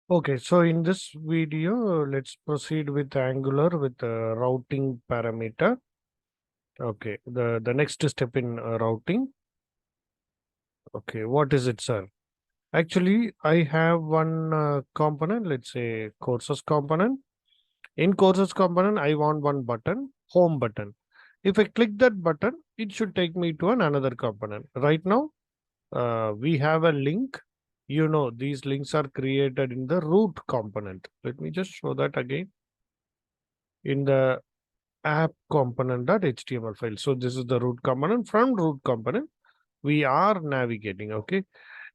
Okay, so in this video, let's proceed with Angular with routing parameter. Okay, the next step in routing. Okay, what is it, sir? Actually, I have one component, let's say courses component. In courses component, I want one button, home button. If I click that button, it should take me to another component. Right now, we have a link. You know, these links are created in the root component. Let me just show that again in the app component.html file. So this is the root component. From root component, we are navigating. Okay.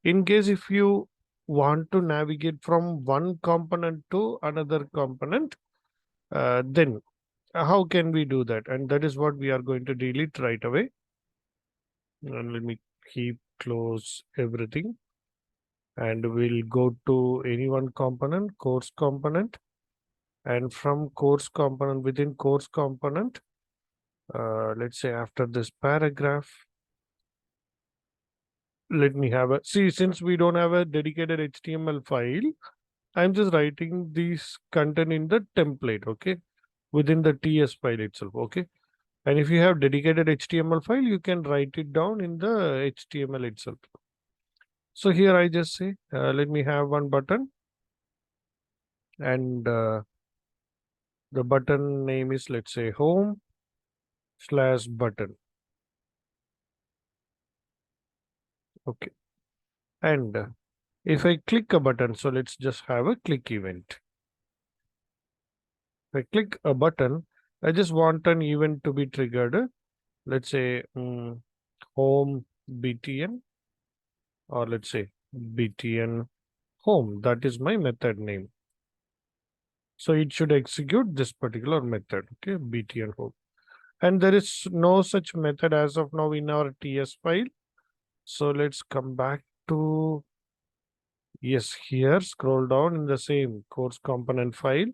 In case if you want to navigate from one component to another component, then how can we do that? And that is what we are going to delete right away. And let me keep close everything. And we'll go to any one component, course component. And from course component, within course component, let's say after this paragraph, let me have a see. Since we don't have a dedicated HTML file, I'm just writing this content in the template, okay, within the TS file itself, okay. And if you have dedicated HTML file, you can write it down in the HTML itself. So here I just say, let me have one button, and the button name is, let's say, home/button, okay. And if I click a button, so let's just have a click event. If I click a button, I just want an event to be triggered. Let's say home btn, or let's say btn home. That is my method name. So it should execute this particular method, okay, btn home. And there is no such method as of now in our TS file. So let's come back to, yes, here, scroll down in the same course component file,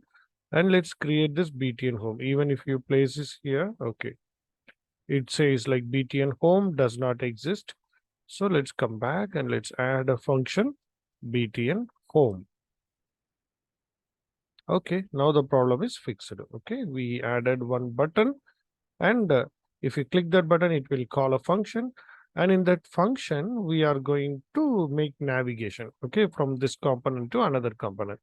and let's create this btn home. Even if you place this here, okay, it says like btn home does not exist. So let's come back and let's add a function btn home. Okay, now the problem is fixed. Okay, we added one button, and if you click that button, it will call a function. And in that function, we are going to make navigation, okay, from this component to another component.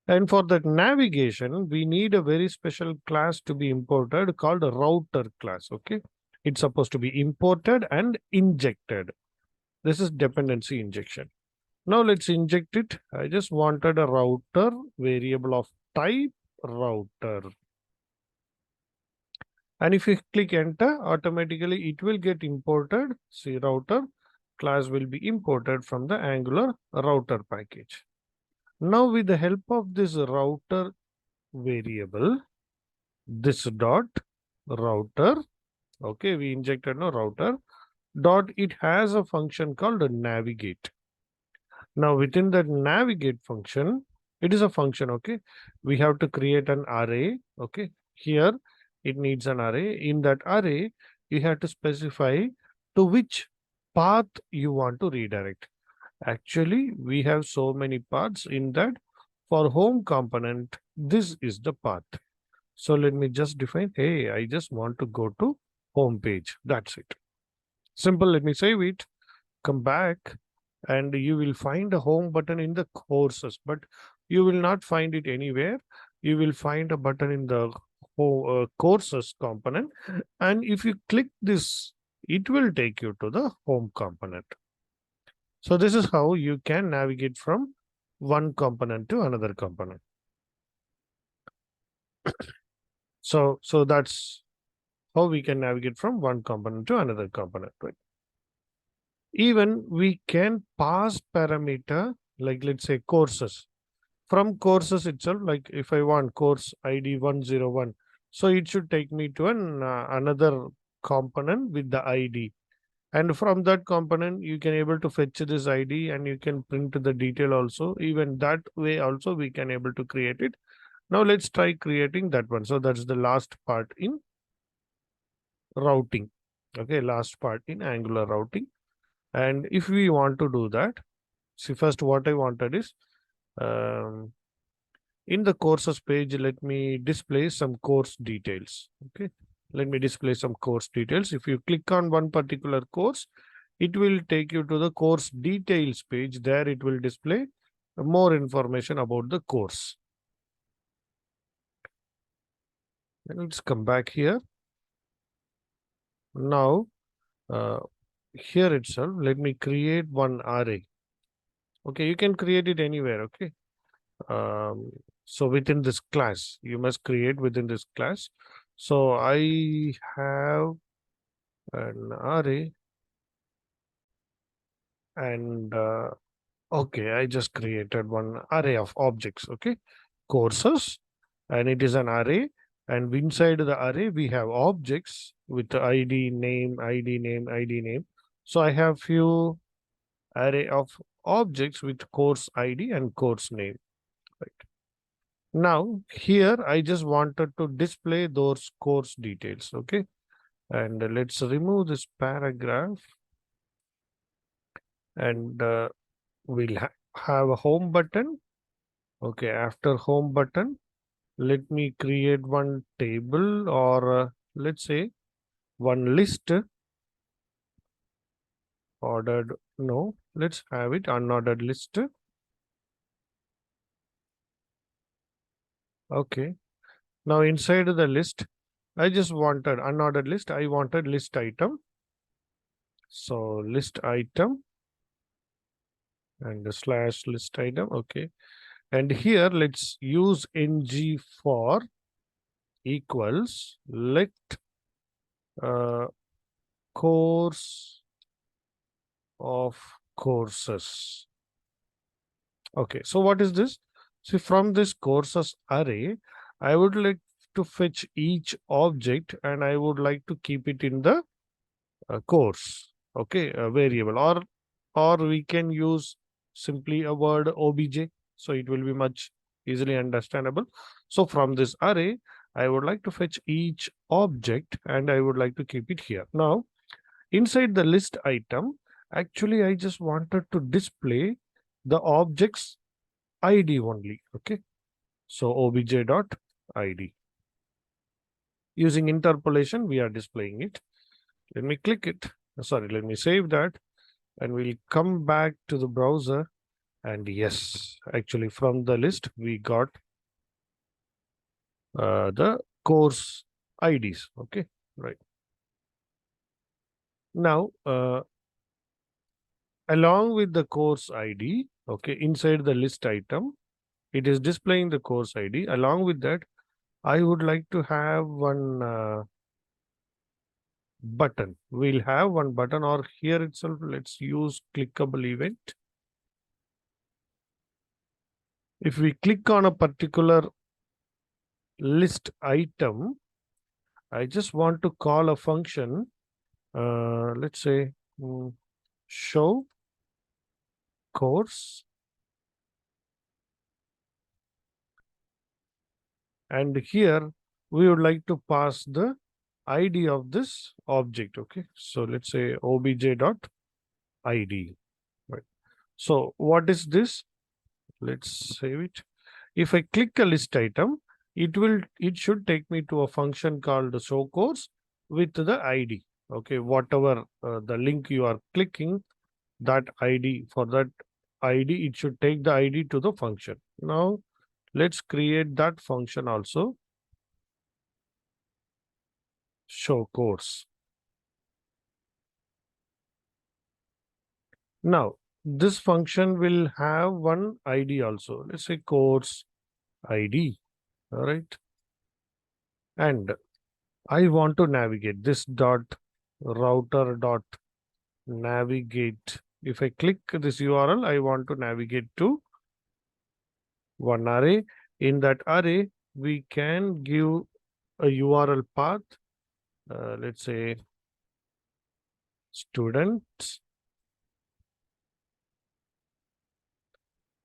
And for that navigation, we need a very special class to be imported called a router class. Okay. It's supposed to be imported and injected. This is dependency injection. Now let's inject it. I just wanted a router variable of type router. And if you click enter, automatically it will get imported. See, router class will be imported from the Angular router package. Now with the help of this router variable, this dot router, okay, we injected no router dot, it has a function called navigate. Now within that navigate function, it is a function, okay, we have to create an array, okay. Here it needs an array. In that array, you have to specify to which path you want to redirect. Actually, we have so many paths in that. For home component, this is the path. So let me just define, hey, I just want to go to home page. That's it. Simple. Let me save it, come back, and you will find a home button in the courses, but you will not find it anywhere. You will find a button in the courses component. And if you click this, it will take you to the home component. So this is how you can navigate from one component to another component. So that's how we can navigate from one component to another component, right? Even we can pass parameter, like let's say courses. From courses itself, like if I want course ID 101, so it should take me to another component with the ID. And from that component, you can able to fetch this ID and you can print the detail also. Even that way also we can able to create it. Now let's try creating that one. So that's the last part in routing. Okay, last part in Angular routing. And if we want to do that, see, first what I wanted is Um, in the courses page, let me display some course details. Okay. Let me display some course details. If you click on one particular course, it will take you to the course details page. There it will display more information about the course. Let's come back here. Now, here itself, let me create one array. Okay, you can create it anywhere. Okay. Um, so within this class, you must create within this class. So I have an array and okay, I just created one array of objects. Okay, courses, and it is an array. And inside the array, we have objects with the ID, name, ID, name, ID, name. So I have few array of objects with course ID and course name. Right. Now here I just wanted to display those course details. Okay. And let's remove this paragraph and we'll have a home button. Okay. After home button, let me create one table or let's say one list ordered. No, let's have it unordered list. Okay. Now inside the list, I just wanted unordered list. I wanted list item. So list item and the slash list item. Okay. And here let's use ng for equals let uh, course of courses. Okay. So what is this? See, from this courses array, I would like to fetch each object and I would like to keep it in the course. Okay. A variable or we can use simply a word obj, so it will be much easily understandable. So from this array I would like to fetch each object and I would like to keep it here. Now inside the list item, actually I just wanted to display the object's ID only. Okay, so obj dot id, using interpolation we are displaying it. Let me click it, sorry, let me save that, and we'll come back to the browser. And yes, actually from the list, we got the course IDs. Okay, right. Now, along with the course ID, okay, inside the list item, it is displaying the course ID. Along with that, I would like to have one button. We'll have one button, or here itself, let's use clickable event. If we click on a particular list item, I just want to call a function, let's say show course, and here we would like to pass the ID of this object. Okay, so let's say obj dot id. Right. So what is this? Let's save it. If I click a list item, it should take me to a function called show course with the ID. Okay, whatever the link you are clicking, that ID, for that ID, it should take the ID to the function. Now let's create that function also, show course. Now this function will have one ID also. Let's say course ID. All right. And I want to navigate this dot router dot navigate. If I click this URL, I want to navigate to one array. In that array, we can give a URL path. Let's say students.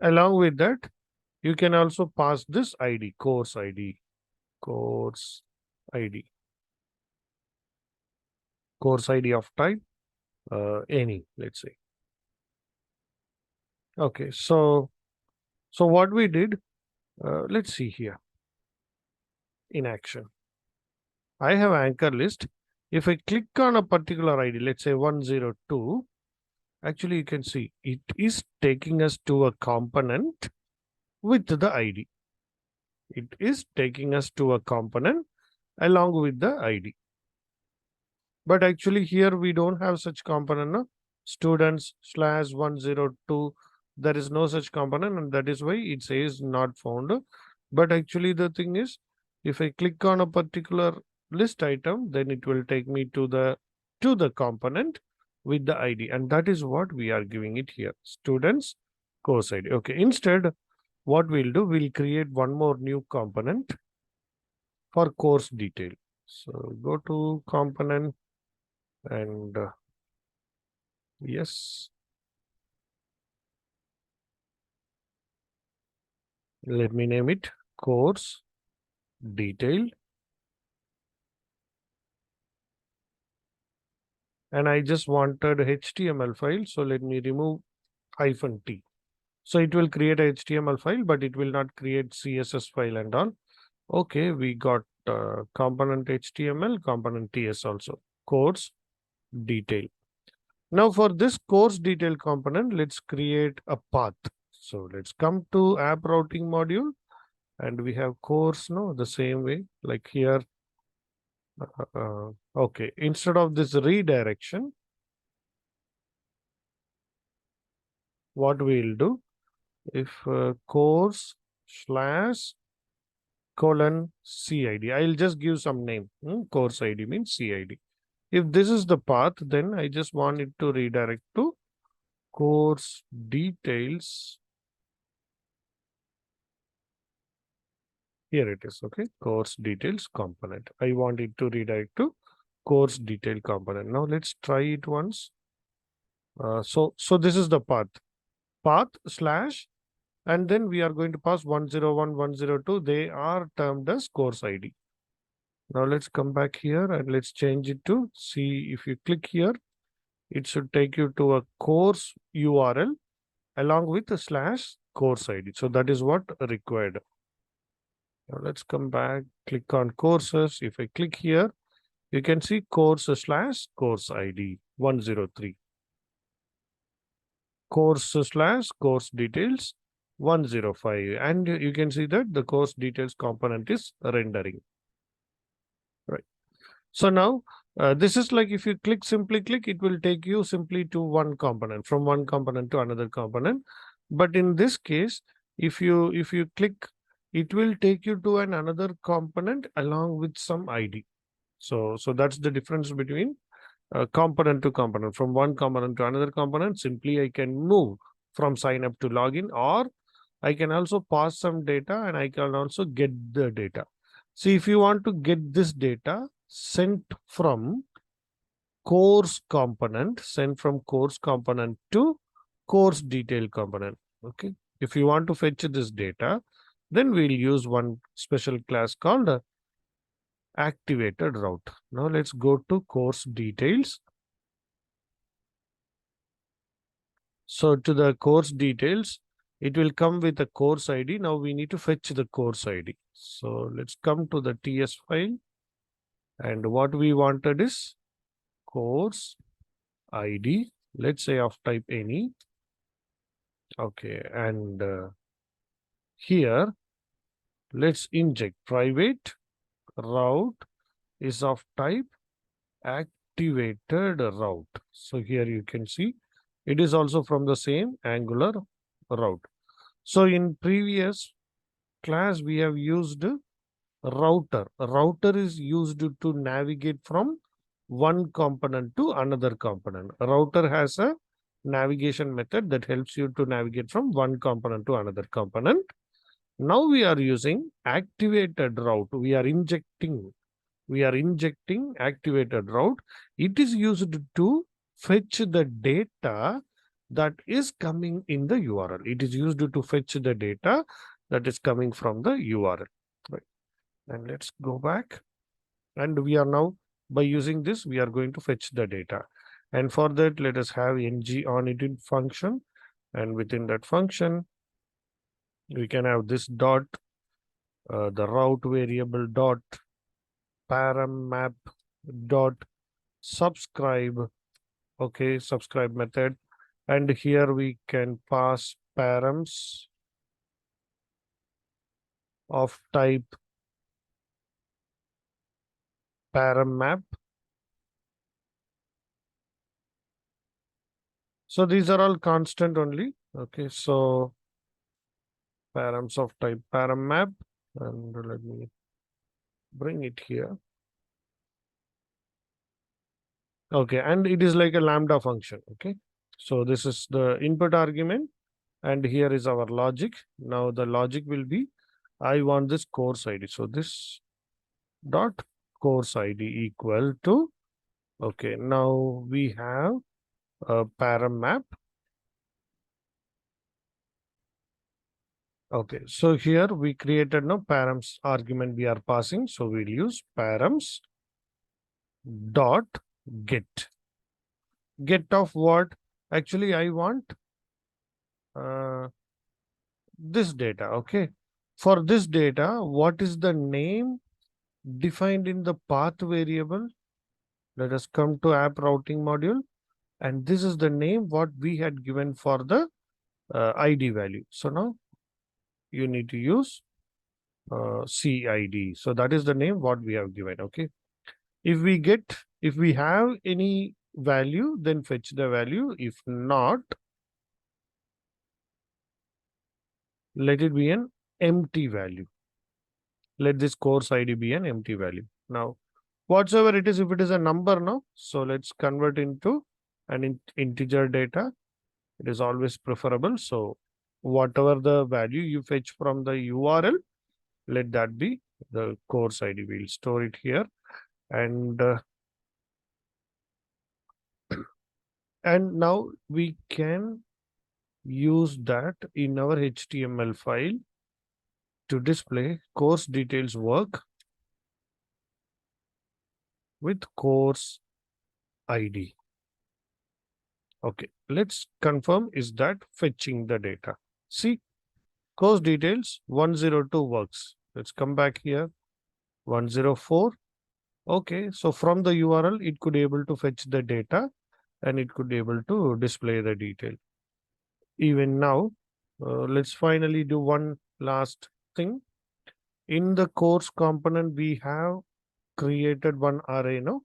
Along with that, you can also pass this ID, course ID, course ID, course ID of type any, let's say. Okay, so So what we did, let's see here in action. I have anchor list. If I click on a particular ID, let's say 102, actually you can see it is taking us to a component with the ID. It is taking us to a component along with the ID. But actually here we don't have such component. No? Students slash 102. There is no such component, and that is why it says not found. But actually the thing is, if I click on a particular list item, then it will take me to the component with the ID. And that is what we are giving it here. Students course ID. Okay. Instead, what we'll do, we'll create one more new component for course detail. So go to component and yes, let me name it course detail. And I just wanted HTML file. So let me remove -t. So it will create a HTML file, but it will not create CSS file and all. Okay, we got component HTML, component TS also, course detail. Now for this course detail component, let's create a path. So let's come to app routing module and we have course, no, the same way like here. Okay, instead of this redirection, what we'll do, if course slash colon CID, I'll just give some name. Course ID means CID. If this is the path, then I just want it to redirect to course details. Here it is, okay, course details component. I want it to redirect to course detail component. Now let's try it once. So this is the path slash, and then we are going to pass 101, 102. They are termed as course ID. Now let's come back here and let's change it to, see if you click here, it should take you to a course URL along with a slash course ID. So that is what required. Now let's come back, click on courses. If I click here, you can see course slash course ID 103. Course slash course details 105. And you can see that the course details component is rendering. Right. So now this is like if you simply click, it will take you simply to one component, from one component to another component. But in this case, if you click, it will take you to another component along with some ID. So that's the difference between component to component. From one component to another component, simply I can move from sign up to login, or I can also pass some data and I can also get the data. See, if you want to get this data sent from course component, to course detail component. Okay. If you want to fetch this data, then we'll use one special class called activated route. Now let's go to course details. So to the course details, it will come with a course ID. Now we need to fetch the course ID. So let's come to the TS file. And what we wanted is course ID, let's say of type any. Okay. And here, let's inject private route is of type activated route. So here you can see it is also from the same Angular route. So in previous class, we have used router. A router is used to navigate from one component to another component. A router has a navigation method that helps you to navigate from one component to another component. Now we are using activated route. We are injecting activated route. It is used to fetch the data that is coming in the URL. It is used to fetch the data that is coming from the URL. Right. And let's go back. And we are now, by using this, we are going to fetch the data. And for that, let us have ng on it function. And within that function, We can have this dot, the route variable dot param map dot subscribe. Okay, subscribe method. And here we can pass params of type param map. So these are all constant only. Okay, so params of type param map, and let me bring it here. Okay, and it is like a lambda function. Okay, so this is the input argument, and here is our logic. Now the logic will be, I want this course ID. So this dot course ID equal to, okay, now we have a param map. Okay, so here we created no params argument we are passing. So we'll use params dot get. Get of what? Actually, I want uh, this data. Okay. For this data, what is the name defined in the path variable? Let us come to app routing module. And this is the name what we had given for the ID value. So now you need to use CID. So that is the name what we have given. Okay. If we have any value, then fetch the value. If not, let it be an empty value. Let this course ID be an empty value. Now, whatsoever it is, if it is a number now, so let's convert into an integer data. It is always preferable. So whatever the value you fetch from the URL, let that be the course ID. We'll store it here. And now we can use that in our HTML file to display course details work with course ID. Okay, let's confirm is that fetching the data. See, course details 102 works. Let's come back here. 104. Okay, so from the URL, it could able to fetch the data and it could able to display the detail. Even now, let's finally do one last thing. In the course component, we have created one array now.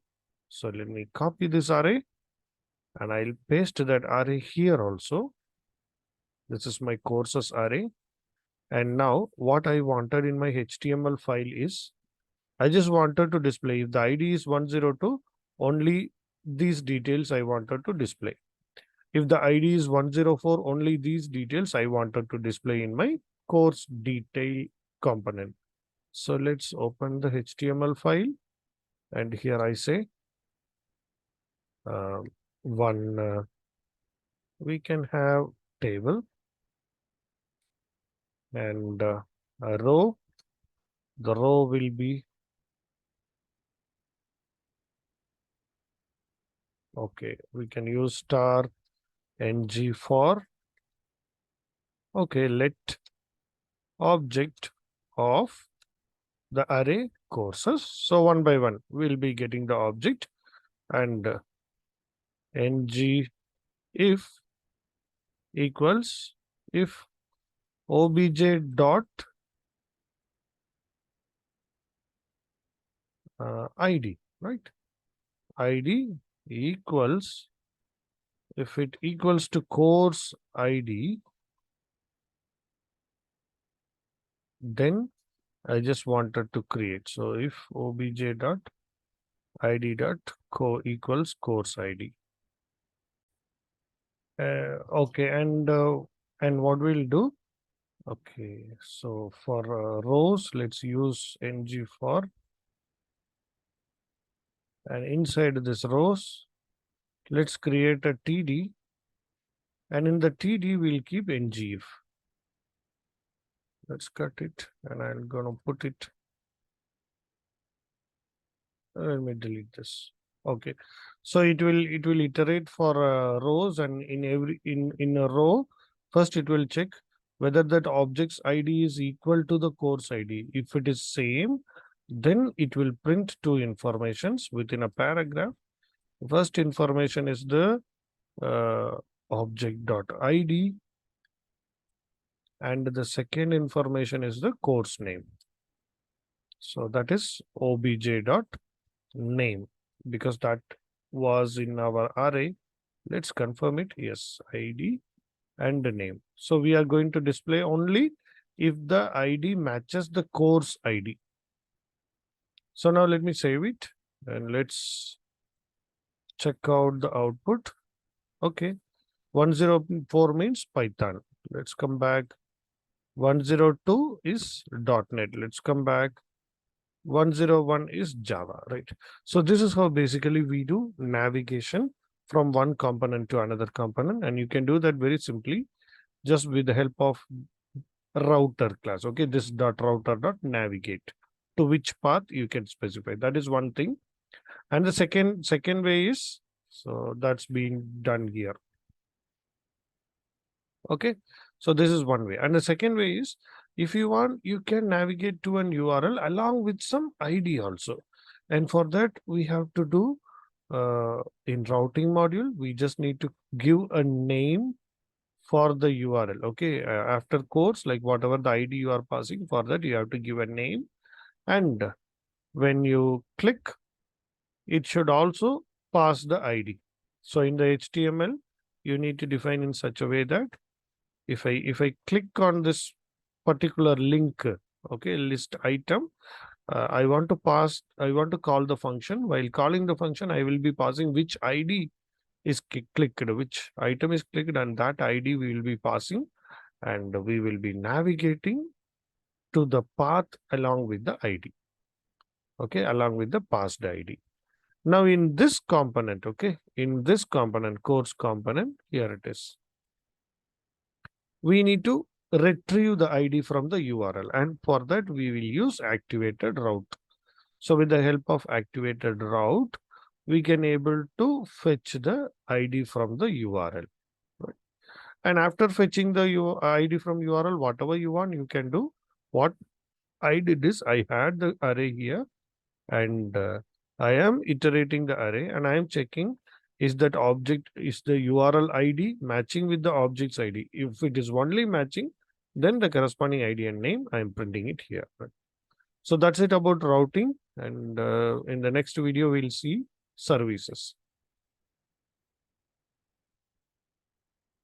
So let me copy this array and I'll paste that array here also. This is my courses array. And now what I wanted in my HTML file is, I just wanted to display if the ID is 102, only these details I wanted to display. If the ID is 104, only these details I wanted to display in my course detail component. So let's open the HTML file. And here I say, we can have table and a row. The row will be, okay, we can use star ng for, okay, let object of the array courses. So one by one, we'll be getting the object and ng if equals if obj dot id, right? ID equals, if it equals to course ID, then I just wanted to create. So if obj dot id dot co equals course ID. Okay, and what we'll do? Okay, so for rows, let's use ng for, and inside this rows, let's create a td, and in the td we'll keep ng if. Let's cut it, and I'm gonna put it. Let me delete this. Okay, so it will iterate for rows, and in a row, first it will check whether that object's ID is equal to the course ID. If it is same, then it will print two informations within a paragraph. First information is the object.id, and the second information is the course name. So that is obj.name, because that was in our array. Let's confirm it. Yes, ID and the name. So we are going to display only if the ID matches the course ID. So now let me save it and let's check out the output. Okay, 104 means Python. Let's come back. 102 is .NET. Let's come back. 101 is Java, right? So this is how basically we do navigation from one component to another component, and you can do that very simply just with the help of router class. Okay, this dot router dot navigate to which path you can specify. That is one thing. And the second way is, so that's being done here. Okay, so this is one way. And the second way is, if you want, you can navigate to an URL along with some ID also. And for that, we have to do in routing module, we just need to give a name for the URL. Okay, after course, like whatever the ID you are passing, for that you have to give a name. And when you click, it should also pass the ID. So in the HTML, you need to define in such a way that if I click on this particular link, okay, list item, I want to call the function. While calling the function, I will be passing which ID is clicked, which item is clicked, and that ID we will be passing, and we will be navigating to the path along with the ID. Okay, along with the passed ID. Now in this component, okay, in this component, course component, here it is. We need to retrieve the ID from the URL, and for that we will use activated route. So with the help of activated route, we can able to fetch the ID from the URL. Right? And after fetching the ID from URL, whatever you want, you can do. What I did is I had the array here, and I am iterating the array, and I am checking is that object, is the URL ID matching with the object's ID. If it is only matching, then the corresponding ID and name, I am printing it here. Right? So that's it about routing, and in the next video, we'll see services.